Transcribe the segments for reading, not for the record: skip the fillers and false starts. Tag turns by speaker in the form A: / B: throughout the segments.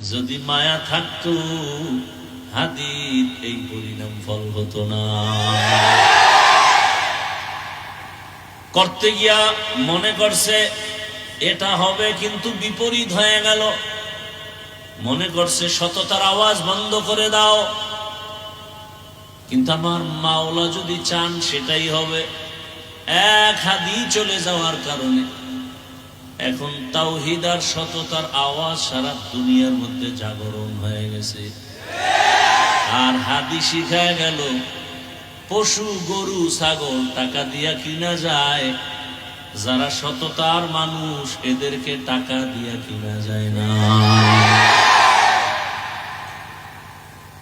A: যদি মায়া থাকতো হাদির এই পরিণাম ফল হতো না। করতে গিয়া মনে করছে এটা হবে, কিন্তু বিপরীত হয়ে গেল। মনে করছে সততার আওয়াজ বন্ধ করে দাও, কিন্তু আমার মাওলা যদি চান সেটাই হবে। এক হাদিস চলে যাওয়ার কারণে এখন তাওহীদ আর সততার আওয়াজ সারা দুনিয়ার মধ্যে জাগরণ হয়ে গেছে। আর হাদিস শিখায় গেল পশু গরু ছাগল টাকা দিয়া কিনা যায়, যারা সততার মানুষ এদেরকে টাকা দিয়া কিনা যায় না।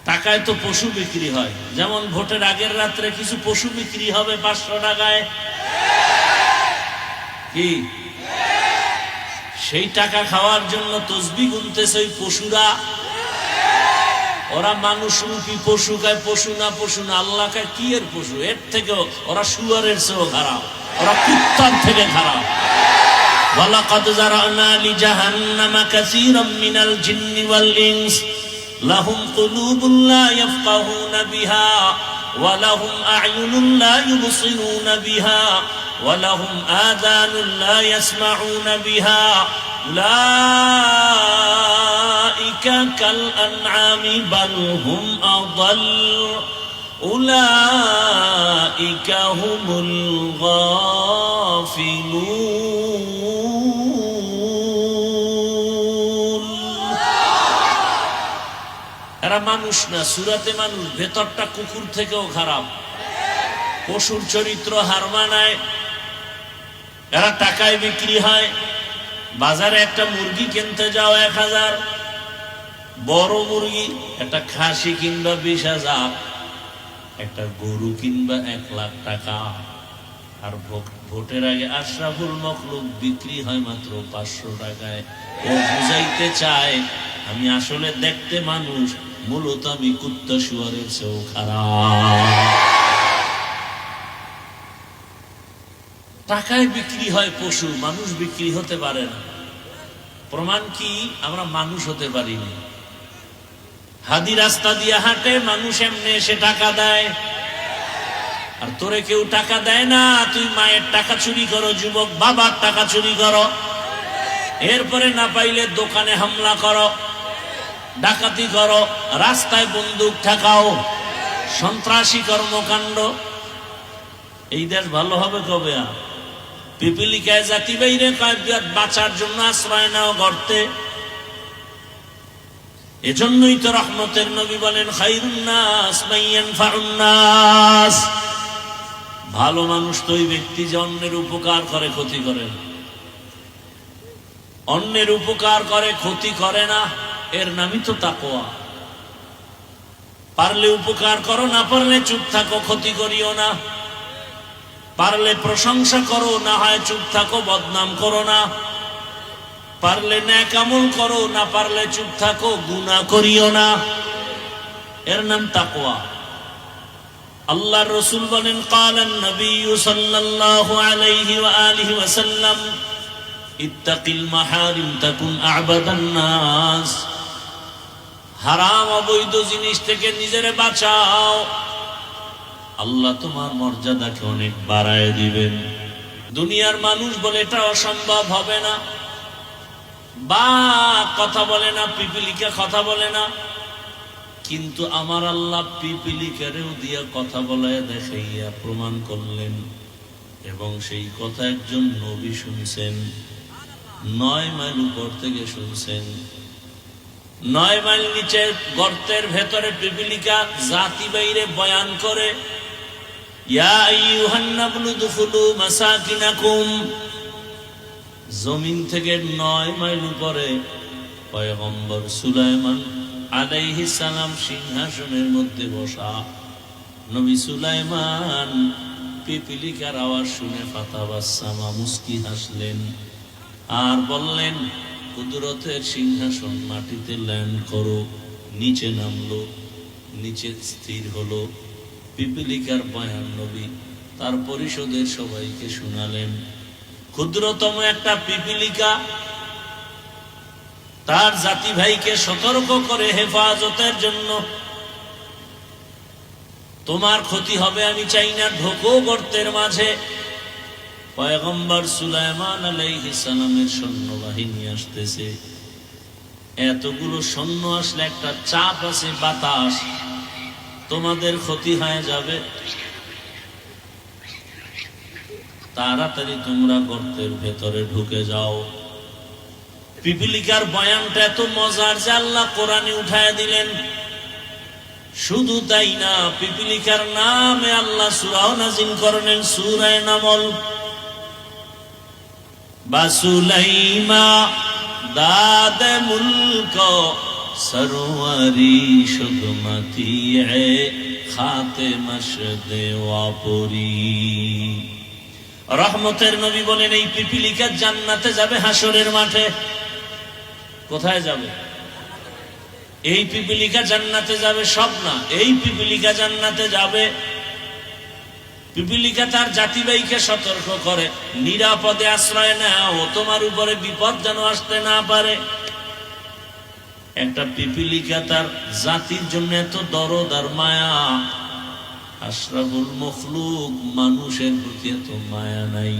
A: টাকায় তো পশু বিক্রি হয়, যেমন ভোটের আগের রাত্রে কিছু পশু বিক্রি হবে 500 টাকায়, কি সেই টাকা খাওয়ার জন্য তসবিহ গুনতেছে ওই পশুরা। ওরা মানুষ রূপী পশু খায়, পশু না আল্লাহ খায়। কি এর পশু? এর থেকেও ওরা শুয়ারের চেয়েও খারাপ, ওরা কুত্তার থেকে খারাপ। ওয়ালাকাদ যারানা লিজাহান্নামা কাসীরাম মিনাল জিন্নি ওয়াল ইনস লাহুম কুলুবুন লা ইয়াফকাহুনা বিহা ওয়া লাহুম আ'য়ুনুন লা ইউবসিরুনা বিহা ওয়া লাহুম আযানুন লা ইয়াসমাউনা বিহা উলাইকা কাল আনআমি বাল হুম আযাল উলাইকা হুমুল গাফিলুন। এরা মানুষ না, সুরাতে মানুষ, ভেতরটা কুকুর থেকেও খারাপ। পশুর চরিত্র হার মানায়। এরা টাকায় বিক্রি হয়। বাজারে একটা মুরগি কিনতে যাও 1000, বড় মুরগি একটা খাসি কিনবা 20,000, একটা গরু কিনবা 1 লাখ টাকা। আর ভোটের আগে আশরাফুল মখলুক বিক্রি হয় মাত্র 500 টাকায়। ও বুঝাইতে চায় আমি আসলে দেখতে মানুষ, মূলত আমি কুত্তা শুয়ারের চেয়েও খারাপ। টাকায় বিক্রি হয় পশু, মানুষ বিক্রি হতে পারে না। প্রমাণ কি? আমরা মানুষ হতে পারিনি। হাদি রাস্তা দিয়ে হাঁটে, মানুষ এমনি এসে টাকা দেয়। আর তোরে কেউ টাকা দেয় না, তুই মায়ের টাকা চুরি করো, যুবক বাবার টাকা চুরি করো, এরপরে না পাইলে দোকানে হামলা করো, ডাকাতি করো, রাস্তায় বন্দুক ঠেকাও, সন্ত্রাসী কর্মকাণ্ড। এই দেশ ভালো হবে কবে? আর পিপিলিকায় জাতি বাইরে বাঁচার জন্য আশ্রয় নাও গর্তে। এজন্যই তো রহমতের নবী বলেন খায়রুন নাস মান ইয়ানফাউন নাস। ভালো মানুষ তো ওই ব্যক্তি যে অন্যের উপকার করে, ক্ষতি করে না। অন্যের উপকার করে, ক্ষতি করে না, এর নামই তো তাকওয়া। পারলে উপকার করো, না পারলে চুপ থাকো, ক্ষতি করিও না। পারলে প্রশংসা করো, না হয় চুপ থাকো, বদনাম করো না। পারলে নেক আমল করো, না পারলে চুপ থাকো, গুনাহ করিও না। এর নাম তাকওয়া। আল্লাহর রাসূল বলেন ক্বালান নবী সাল্লাল্লাহু আলাইহি ওয়া আলিহি ওয়াসাল্লাম ইত্তাকিল মাহারিম তাকুন আ'বাদান নাস। হারাম অবৈধ জিনিস থেকে নিজেরে বাঁচাও, আল্লাহ তোমার মর্যাদাকে অনেক বাড়ায় দিবেন। দুনিয়ার মানুষ বলে এটা অসম্ভব হবে না, বা কথা বলে না, পিপিলিকা কথা বলে না। কিন্তু আমার আল্লাহ পিপিলিকারেও দিয়া কথা বলায় দেখাইয়া প্রমাণ করলেন, এবং সেই কথা একজন নবী শুনছেন, 9 মাইল উপর থেকে শুনছেন। 9 মাইল নিচে গর্তের ভেতরে পিপিলিকা জাতি বাইরে বয়ান করে, ইয়া আইয়ুহান নাবলু দুখুলু মাসাকিনাকুম। জমিন থেকে 9 মাইল উপরে পয়গম্বর সুলাইমান আলাইহিস সালাম সিংহাসনের মধ্যে বসা। নবী সুলাইমান পিপিলিকার আওয়াজ শুনে ফাতাবাসসামা, মুস্কি হাসলেন, আর বললেন কুদরতের সিংহাসন মাটিতে ল্যান্ড করো। নিচে নামলো, নিচে স্থির হলো। পিপিলিকার বয়ান নবী তার পরিষদের সবাইকে শোনালেন। ক্ষুদ্রতম একটা পিপিলিকা তার জাতি ভাইকে সতর্ক করে হেফাজতের জন্য। তোমার ক্ষতি হবে আমি চাই না, ঢোকো গর্তের মাঝে। পয়গম্বর সুলাইমান আলাইহিস সালামের সৈন্যবাহিনী আসতেছে। এতগুলো সৈন্য আসলে একটা চাপ আছে, বাতাস, তোমাদের ক্ষতি হয়ে যাবে। তাড়াতাড়ি তোমরা গর্তের ভেতরে ঢুকে যাও। পিপিলিকার বয়ানটা এত মজার যে আল্লাহ কোরআনে উঠায় দিলেন। শুধু তাই না, পিপিলিকার নামে আল্লাহ সূরাও নাযিল করলেন, সূরা নামল। বাসুলাইমা দাদ মুলক সরওয়ারি শুদমতি হে খাতে মশদে ওয়াপুরি। রহমতের নবী বলেন, এই পিপিলিকা জান্নাতে যাবে হাসরের মাঠে। কোথায় যাবে? এই পিপিলিকা জান্নাতে যাবে, সব না, এই পিপিলিকা জান্নাতে যাবে। পিপিলিকা তার জাতিবাহীকে সতর্ক করে, নিরাপদে আশ্রয় নাও, তোমার উপরে বিপদ যেন আসতে না পারে। একটা পিপিলিকা তার জাতির জন্য এত দরদ আর মায়া, আশরাফুল মখলুক মানুষের প্রতি এত মায়া নাই।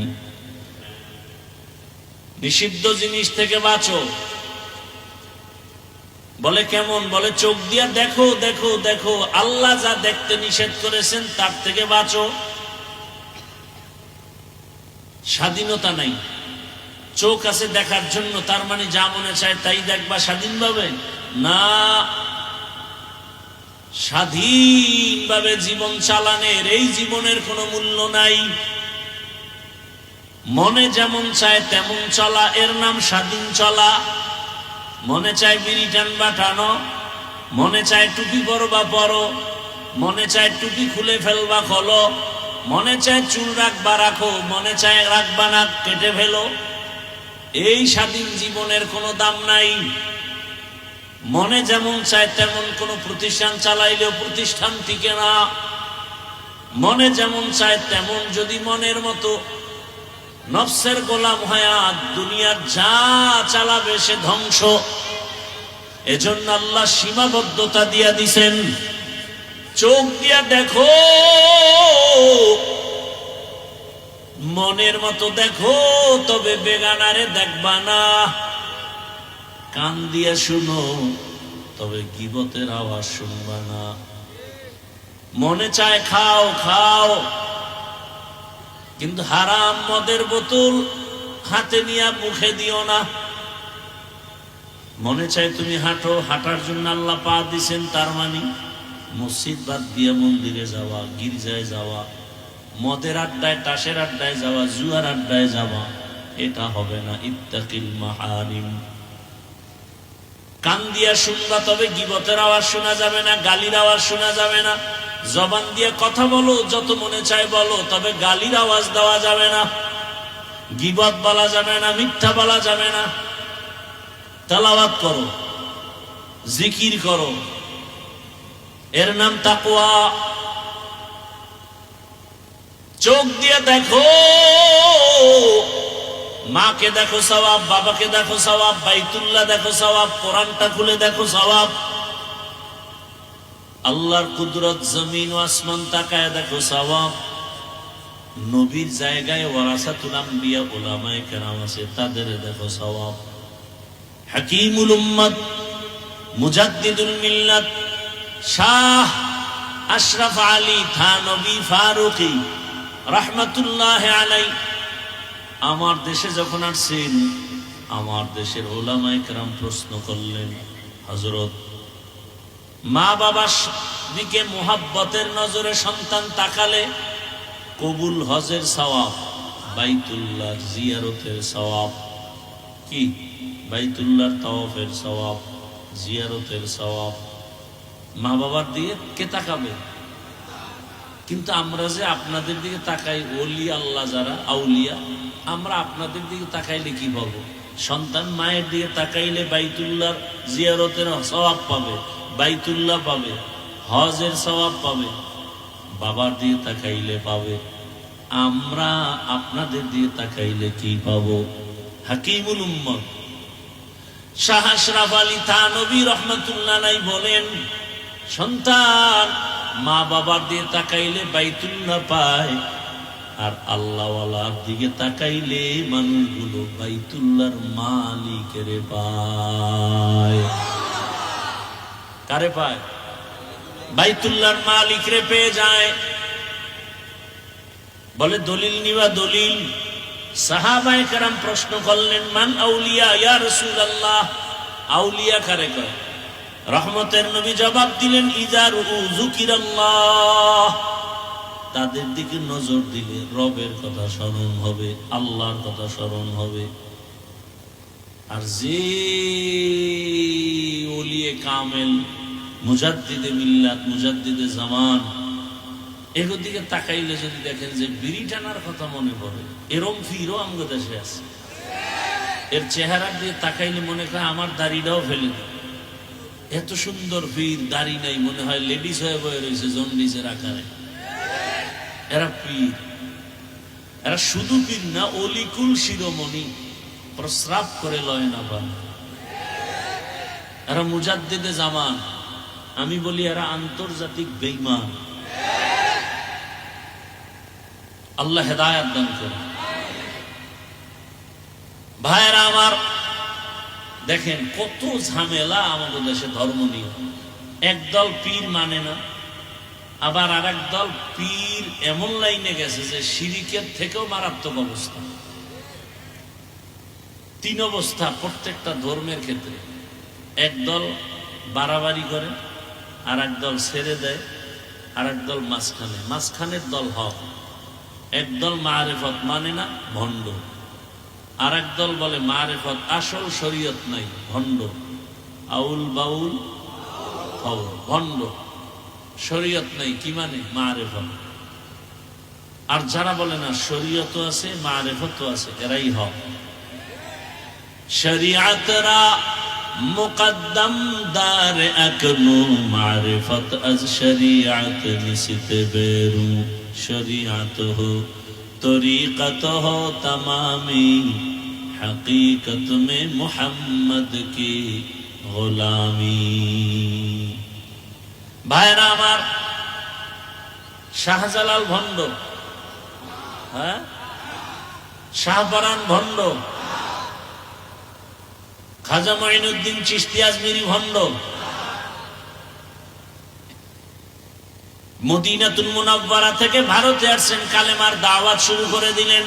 A: নিষিদ্ধ জিনিস থেকে বাঁচো। বলে কেমন? বলে চোখ দিয়া দেখো দেখো দেখো, আল্লাহ যা দেখতে নিষেধ করেছেন তার থেকে বাঁচো। স্বাধীনতা নাই, চোখ আছে দেখার জন্য, তার মানে যা মনে চায় তাই দেখবা স্বাধীনভাবে? না, স্বাধীনভাবে জীবন চালানের এই জীবনের কোনো মূল্য নাই। মনে যেমন চায় তেমন চলা, এর নাম স্বাধীন চলা। মনে চায় বিড়ি টানবা টানো, মনে চায় টুপি পরবা পরো, মনে চায় টুপি খুলে ফেলবা খোলো, মনে চায় চুল রাখবা রাখো, মনে চায় রাখবা না কেটে ফেলো। এই স্বাধীন জীবনের কোনো দাম নাই। মনে যেমন চায় তেমন কোন প্রতিষ্ঠান চালাইলেও প্রতিষ্ঠান টিকে না। মনে যেমন চায় তেমন যদি মনের মতো নফসের গোলাম হয়া দুনিয়ার যা চালাবে সে ধ্বংস। এজন্য আল্লাহ সীমাবদ্ধতা দিয়া দিছেন। চোখ দিয়া দেখো, মনের মতো দেখো, তবে বেগানারে দেখবা না। কান দিয়া শুনো, তবে গীবতের আওয়াজ শুনবা না। মনে চায় খাও খাও, কিন্তু হারাম মদের বোতল হাতে নিয়ে মুখে দিও না। মনে চায় তুমি হাঁটো, হাঁটার জন্য আল্লাহ পা দিছেন, তার মানে মসজিদ বাদ দিয়ে মন্দিরে যাওয়া, গির্জায় যাওয়া, মদের আড্ডায় তাসের আড্ডায় যাওয়া, জুয়ার আড্ডায় যাওয়া, এটা হবে না। ইত্তাকিল মাহারিম। কান দিয়া শুনবা, তবে গীবতের আওয়াজ শোনা যাবে না, গালির আওয়াজ শোনা যাবে না। জবান দিয়ে কথা বলো, যত মনে চায় বলো, তবে গালির আওয়াজ দেওয়া যাবে না, গীবত বলা যাবে না, মিথ্যা বলা যাবে না। তেলাওয়াত করো, জিকির করো, এর নাম তাকওয়া। চোখ দিয়ে দেখো, মাকে দেখো সওয়াব, বাবাকে দেখো সওয়াব, বাইতুল্লাহ দেখো সওয়াব, কোরআনটা খুলে দেখো সওয়াব। আল্লাহর কুদরত, জমিন ও আসমান তাকায় দেখো সওয়াব। নবীর জায়গায় ওয়ারাসাতুল আম্বিয়া উলামায়ে কেরাম আছে, তাদের দেখো সওয়াব। হাকিমুল উম্মত, মুজাদ্দিদুল মিল্লাত, শাহ আশরাফ আলী থানভী ফারুকী রাহমাতুল্লাহ আলাইহি আমার দেশে যখন আসছেন, আমার দেশের উলামায়ে কেরাম প্রশ্ন করলেন, হযরত, মা বাবার দিকে মুহাব্বতের নজরে সন্তান তাকালে কবুল হজের সওয়াব, বাইতুল্লাহ জিয়ারতের সওয়াব, কি বাইতুল্লাহর তাওয়াফের সওয়াব, জিয়ারতের সওয়াব, মা বাবার দিকে কে তাকাবে? কিন্তু আমরা যে আপনাদের দিকে তাকাই, ওলি আল্লাহ যারা আউলিয়া, আমরা আপনাদের দিকে তাকাইলে কি পাবো? সন্তান মায়ের দিকে তাকাইলে বাইতুল্লাহর জিয়ারতের সওয়াব পাবে, বাইতুল্লাহ পাবে, হজের সওয়াব পাবে, বাবার দিকে তাকাইলে পাবে। আমরা আপনাদের দিকে তাকাইলে কি পাবো? হাকিমুল উম্মত, শাহ আশরাফ আলী থানভী রহমাতুল্লাহ আলাইহি বলেন, সন্তান মা বাবার দিয়ে তাকাইলে বাইতুল্লাহ পায়, আর আল্লাহওয়ালার দিকে তাকাইলে মানুষগুলো বাইতুল্লাহর মালিকের পায়। কারে পায়? বাইতুল্লাহর মালিকরে পেয়ে যায়। বলে দলিল নিবা দলিল। সাহাবায়ে কেরাম প্রশ্ন করলেন, মান আউলিয়া ইয়া রাসূলুল্লাহ, আউলিয়া কারে কয়? রহমতের নবী জবাব দিলেন, ইযা যুকিরাল্লাহ, তাদের দিকে নজর দিলে রবের কথা স্মরণ হবে, আল্লাহর কথা স্মরণ হবে। আর যে ওলিয়ে কামেল, মুজাদ্দিদে মিল্লাত, মুজাদ্দিদে জামান, এগুলোর দিকে তাকাইলে যদি দেখেন যে বিড়ি টানার কথা মনে পড়ে, এরম ফিরও আমগো দেশে আছে। এর চেহারা দিয়ে তাকাইলে মনে হয় আমার দাড়িটাও ফেলে দেয়। এত সুন্দর ফির, দাড়ি নাই, মনে হয় লেডিস হয়ে বয়ে রয়েছে জন্ডিসের আকারে। এরা পীর, এরা শুধু পীর না, অলিকুল শিরোমণি, প্রস্রাব করে লয় না পান। এরা মুজাদ্দিদে জামান। আমি বলি এরা আন্তর্জাতিক বেঈমান। আল্লাহ হেদায়েত দান করুন। ভাইরা আমার, দেখেন কত ঝামেলা আমাদের দেশে ধর্ম নিয়ে। একদল পীর মানে না, আবার আর এক দল পীর এমন লাইনে গেছে যে শিরিকের থেকেও মারাত্মক অবস্থা। তিন অবস্থা প্রত্যেকটা ধর্মের ক্ষেত্রে। একদল বাড়াবাড়ি করে, আর এক দল ছেড়ে দেয়, আর এক দল মাঝখানে। মাঝখানের দল হক। একদল মারেফত মানে না, ভণ্ড। আর এক দল বলে মারেফত, আসল শরীয়ত নাই, ভণ্ড। আউল বাউল ফাউল, ভণ্ড। শরীয়ত নাই, কি মানে? মারেফত। আর যারা বলে না শরীয়ত আছে, মারেফত আছে, এরাই হক। শরিয়াতরা মুকদ্দম দার আকনু, মারিফত আজ শরিয়াত নিসিতে বেরু। শরিয়াত হো তরিকত হো তমামি, হकीकत में মুহাম্মদ কি গোলামি। ভাইরা আমার, শাহজালাল ভণ্ড, হ্যাঁ, শাহপরান ভণ্ড, খাজা মঈনুদ্দিন চিশতি আজমিরি ভণ্ড। মদিনাতুল মুনাওয়ারা থেকে ভারতে আসছেন, কালেমার দাওয়াত শুরু করে দিলেন।